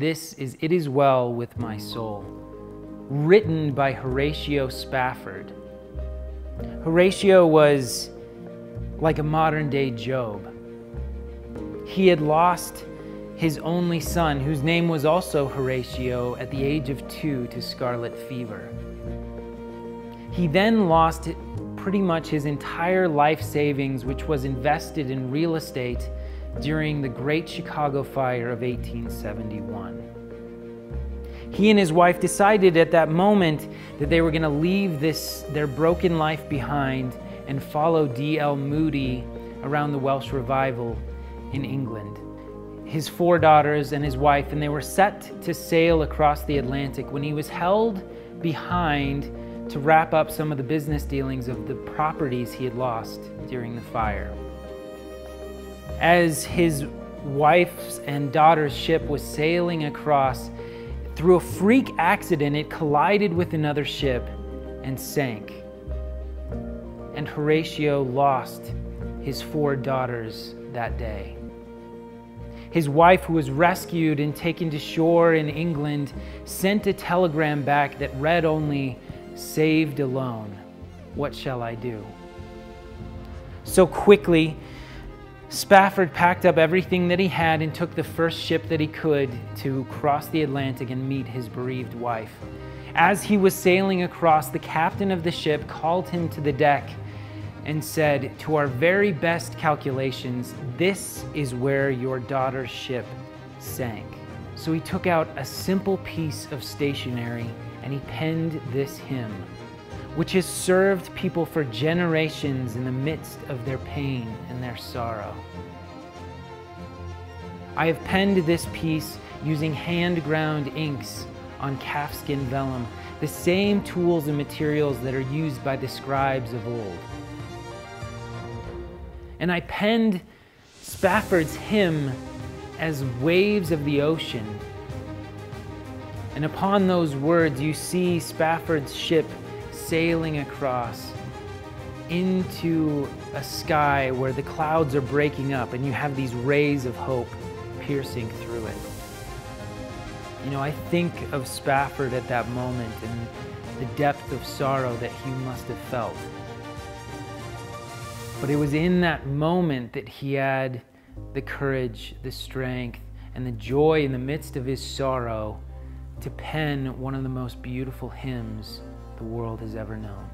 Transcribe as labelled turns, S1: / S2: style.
S1: This is It Is Well With My Soul, written by Horatio Spafford. Horatio was like a modern-day Job. He had lost his only son, whose name was also Horatio, at the age of 2 to scarlet fever. He then lost pretty much his entire life savings, which was invested in real estate during the Great Chicago Fire of 1871. He and his wife decided at that moment that they were going to leave their broken life behind and follow D.L. Moody around the Welsh Revival in England. His 4 daughters and his wife, and they were set to sail across the Atlantic when he was held behind to wrap up some of the business dealings of the properties he had lost during the fire. As his wife's and daughter's ship was sailing across, through a freak accident, it collided with another ship and sank. And Horatio lost his 4 daughters that day. His wife, who was rescued and taken to shore in England, sent a telegram back that read only, "Saved alone. What shall I do?" So quickly, Spafford packed up everything that he had and took the first ship that he could to cross the Atlantic and meet his bereaved wife. As he was sailing across, the captain of the ship called him to the deck and said, "To our very best calculations, this is where your daughter's ship sank." So he took out a simple piece of stationery and he penned this hymn, which has served people for generations in the midst of their pain and their sorrow. I have penned this piece using hand-ground inks on calfskin vellum, the same tools and materials that are used by the scribes of old. And I penned Spafford's hymn as waves of the ocean. And upon those words, you see Spafford's ship sailing across into a sky where the clouds are breaking up and you have these rays of hope piercing through it. You know, I think of Spafford at that moment and the depth of sorrow that he must have felt. But it was in that moment that he had the courage, the strength, and the joy in the midst of his sorrow to pen one of the most beautiful hymns the world has ever known.